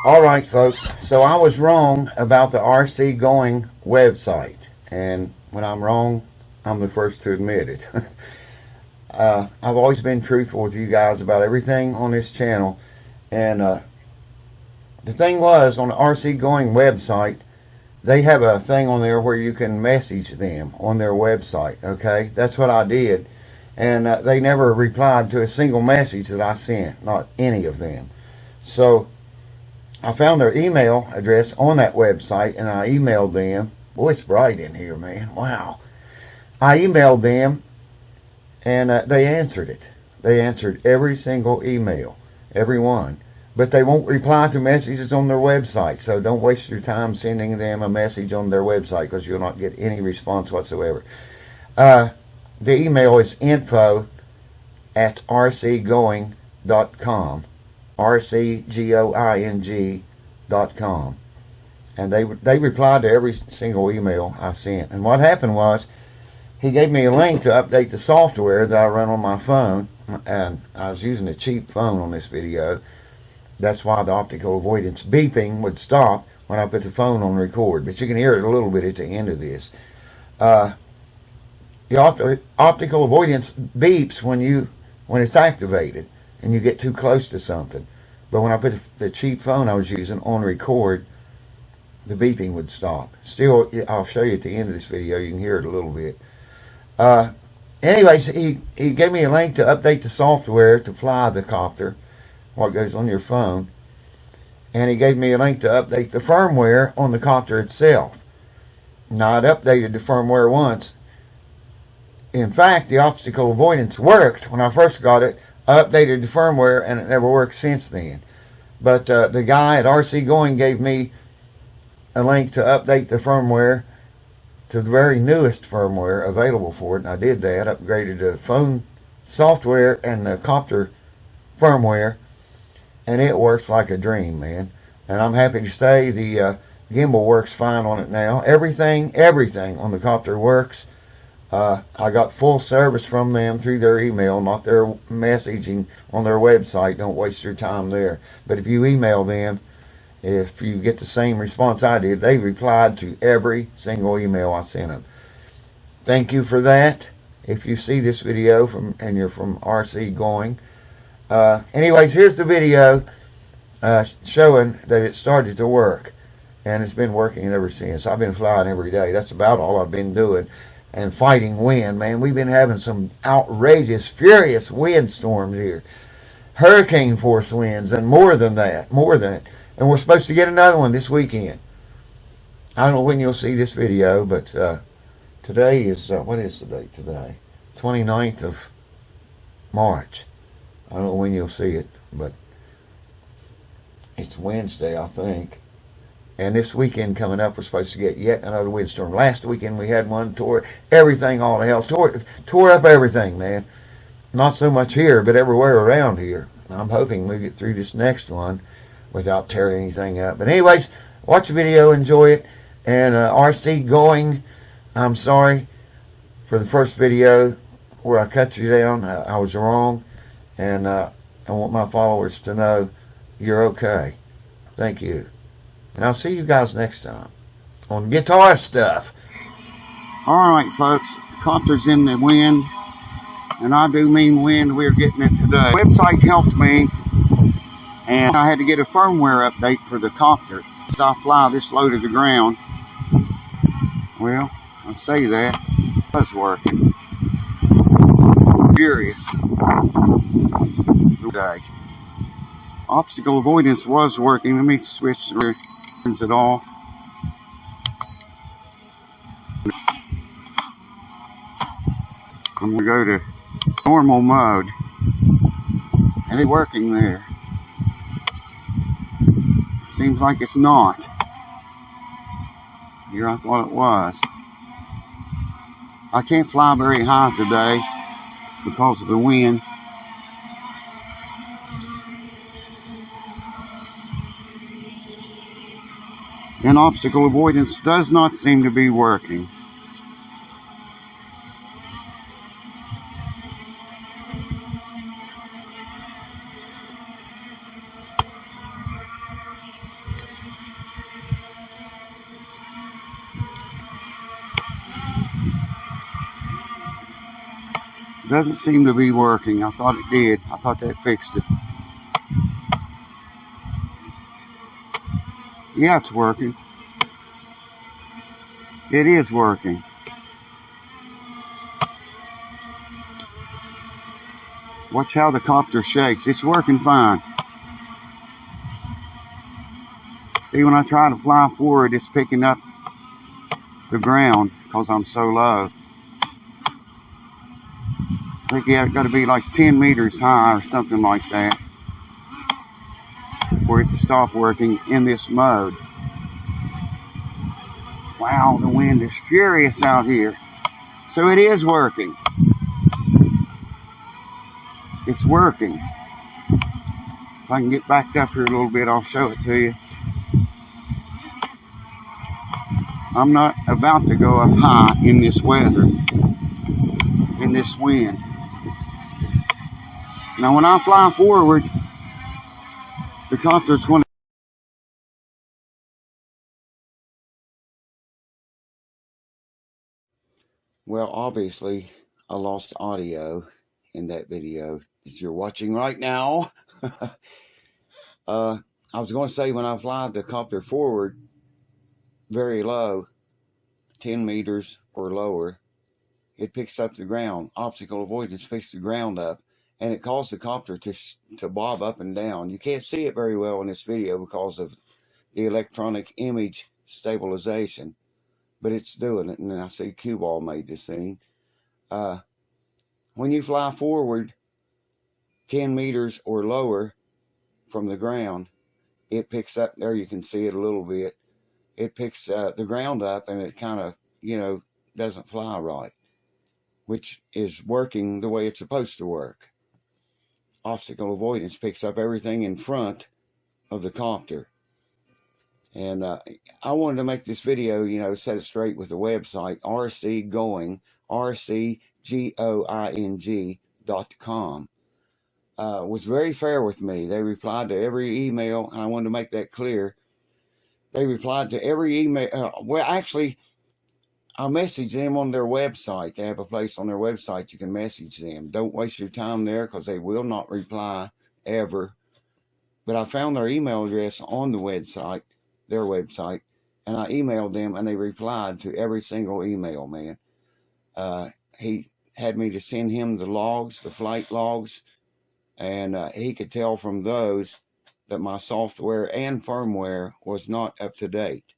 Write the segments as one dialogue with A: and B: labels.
A: Alright folks, so I was wrong about the rcgoing website, and when I'm wrong, I'm the first to admit it. I've always been truthful with you guys about everything on this channel, and the thing was, on the rcgoing website, they have a thing on there where you can message them on their website, okay? That's what I did, and they never replied to a single message that I sent, not any of them. So I found their email address on that website, and I emailed them. Boy, it's bright in here, man. Wow. I emailed them, and they answered it. They answered every single email, every one. But they won't reply to messages on their website, so don't waste your time sending them a message on their website, because you'll not get any response whatsoever. The email is info@rcgoing.com. rcgoing.com, and they replied to every single email I sent. And what happened was, he gave me a link to update the software that I run on my phone, and I was using a cheap phone on this video. That's why the optical avoidance beeping would stop when I put the phone on record, but you can hear it a little bit at the end of this. The optical avoidance beeps when it's activated and you get too close to something. But when I put the cheap phone I was using on record, the beeping would stop. Still, I'll show you at the end of this video. You can hear it a little bit. Anyways, he gave me a link to update the software to fly the copter, what goes on your phone. And he gave me a link to update the firmware on the copter itself. Now, I'd updated the firmware once. In fact, the optical avoidance worked when I first got it. I updated the firmware, and it never worked since then. But the guy at rcgoing gave me a link to update the firmware to the very newest firmware available for it, and I did that. Upgraded the phone software and the copter firmware, and it works like a dream, man. And I'm happy to say the gimbal works fine on it now. Everything on the copter works. I got full service from them through their email, not their messaging on their website. Don't waste your time there. But if you email them, if you get the same response I did, they replied to every single email I sent them. Thank you for that. If you see this video and you're from rcgoing. Anyways, here's the video showing that it started to work. And it's been working ever since. I've been flying every day. That's about all I've been doing. And fighting wind, man. We've been having some outrageous, furious windstorms here. Hurricane force winds, and more than that. And we're supposed to get another one this weekend. I don't know when you'll see this video, but today is, what is the date today? 29th of March. I don't know when you'll see it, but it's Wednesday, I think. And this weekend coming up, we're supposed to get yet another windstorm. Last weekend we had one, tore everything all to hell. Tore up everything, man. Not so much here, but everywhere around here. I'm hoping we get through this next one without tearing anything up. But anyways, watch the video, enjoy it. And rcgoing, I'm sorry for the first video where I cut you down. I was wrong. And I want my followers to know you're okay. Thank you. And I'll see you guys next time on guitar stuff. Alright folks, copter's in the wind, and I do mean wind. We're getting it today. The website helped me, and I had to get a firmware update for the copter as I fly this low to the ground. Well, I say that, it was working. Furious today. Obstacle avoidance was working. Let me switch the turns it off. I'm going to go to normal mode. And it's working there. Seems like it's not. Here I thought it was. I can't fly very high today because of the wind. And obstacle avoidance does not seem to be working. Doesn't seem to be working. I thought it did. I thought that fixed it. Yeah, it's working. It is working. Watch how the copter shakes. It's working fine. See, when I try to fly forward, it's picking up the ground because I'm so low. I think it's got to be like 10 meters high or something like that for it to stop working in this mode. Wow, the wind is furious out here. So it is working. It's working. If I can get backed up here a little bit, I'll show it to you. I'm not about to go up high in this weather, in this wind. Now when I fly forward, the copter's going to... Well, obviously, I lost audio in that video that you're watching right now. I was going to say, when I fly the copter forward very low, 10 meters or lower, it picks up the ground. Obstacle avoidance picks the ground up, and it causes the copter to bob up and down. You can't see it very well in this video because of the electronic image stabilization, but it's doing it. And I see Cue Ball made this scene. When you fly forward 10 meters or lower from the ground, it picks up, there you can see it a little bit, it picks the ground up, and it kind of, doesn't fly right, which is working the way it's supposed to work. Obstacle avoidance picks up everything in front of the copter. And I wanted to make this video, set it straight with the website, rcgoing, rcgoing.com. Was very fair with me. They replied to every email, and I wanted to make that clear. They replied to every email. Well, actually, I messaged them on their website. They have a place on their website you can message them. Don't waste your time there because they will not reply ever. But I found their email address on the website, their website, and I emailed them, and they replied to every single email, man. He had me to send him the logs, the flight logs, and he could tell from those that my software and firmware was not up to date.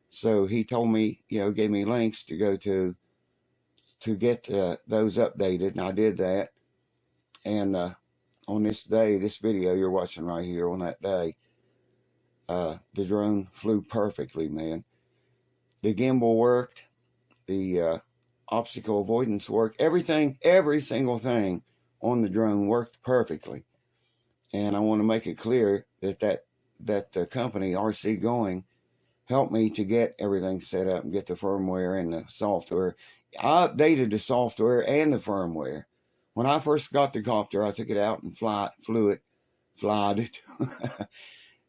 A: So he told me, gave me links to go to get those updated, and I did that. And on this day, this video you're watching right here, on that day, the drone flew perfectly, man. The gimbal worked, the obstacle avoidance worked, everything, every single thing on the drone worked perfectly. And I want to make it clear that the company, rcgoing, helped me to get everything set up and get the firmware and the software. I updated the software and the firmware. When I first got the copter, I took it out and flew it,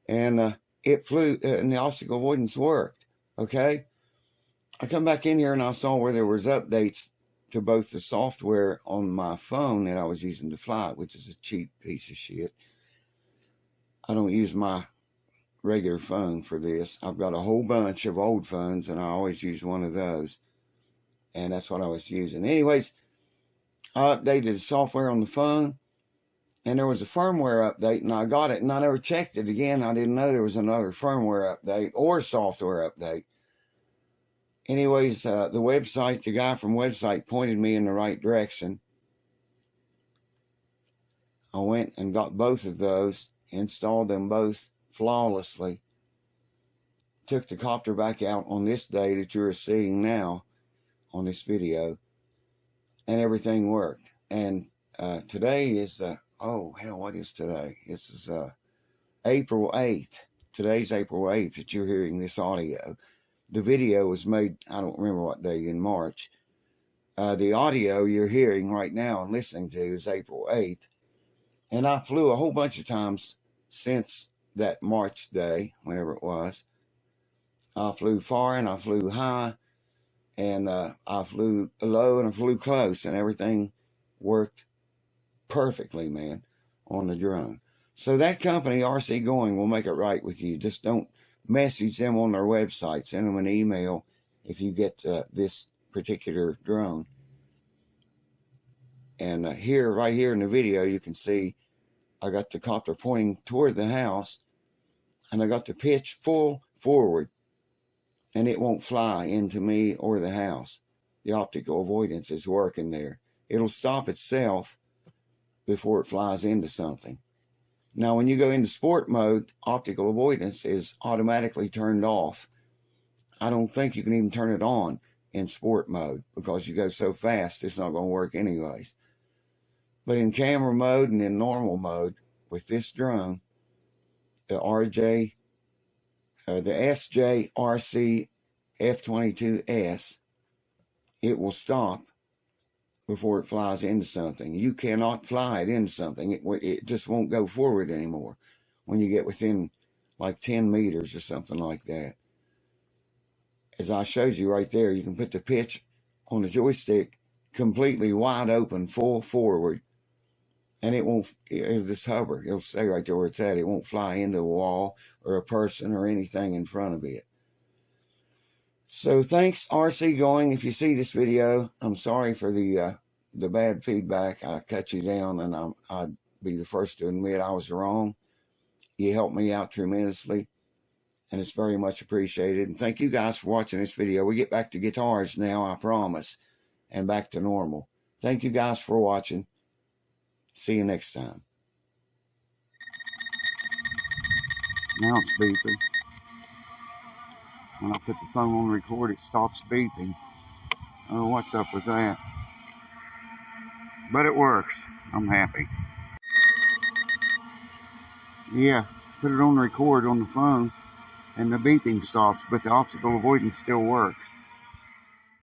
A: and it flew, and the obstacle avoidance worked. Okay, I come back in here and I saw where there was updates to both the software on my phone that I was using to fly it, which is a cheap piece of shit. I don't use my regular phone for this. I've got a whole bunch of old phones, and I always use one of those, and that's what I was using. Anyways, I updated the software on the phone, and there was a firmware update, and I got it, and I never checked it again. I didn't know there was another firmware update or software update. Anyways, the website, the guy from website pointed me in the right direction. I went and got both of those, installed them both flawlessly. Took the copter back out on this day that you're seeing now on this video, and everything worked. And today is oh hell, what is today? This is April 8th. Today's April 8th that you're hearing this audio. The video was made, I don't remember what day, in March. The audio you're hearing right now and listening to is April 8th. And I flew a whole bunch of times since that March day, whenever it was. I flew far and I flew high, and I flew low and I flew close, and everything worked perfectly, man, on the drone. So that company, rcgoing, will make it right with you. Just don't message them on their website. Send them an email if you get this particular drone. And right here in the video, you can see I got the copter pointing toward the house, and I got the pitch full forward, and it won't fly into me or the house. The optical avoidance is working there. It'll stop itself before it flies into something. Now, when you go into sport mode, optical avoidance is automatically turned off. I don't think you can even turn it on in sport mode because you go so fast, it's not going to work anyways. But in camera mode and in normal mode with this drone, the sjrcf22s, it will stop before it flies into something. You cannot fly it into something. It just won't go forward anymore when you get within like 10 meters or something like that. As I showed you right there, you can put the pitch on the joystick completely wide open, full forward, and it'll just hover. It'll stay right there where it's at. It won't fly into a wall or a person or anything in front of it. So thanks, rcgoing. If you see this video, I'm sorry for the bad feedback. I cut you down, and I'd be the first to admit I was wrong. You helped me out tremendously, and it's very much appreciated. And thank you guys for watching this video. We get back to guitars now, I promise, and back to normal. Thank you guys for watching. See you next time. Now it's beeping. When I put the phone on record, it stops beeping. I don't know what's up with that. But it works. I'm happy. Yeah, put it on record on the phone, and the beeping stops, but the optical avoidance still works.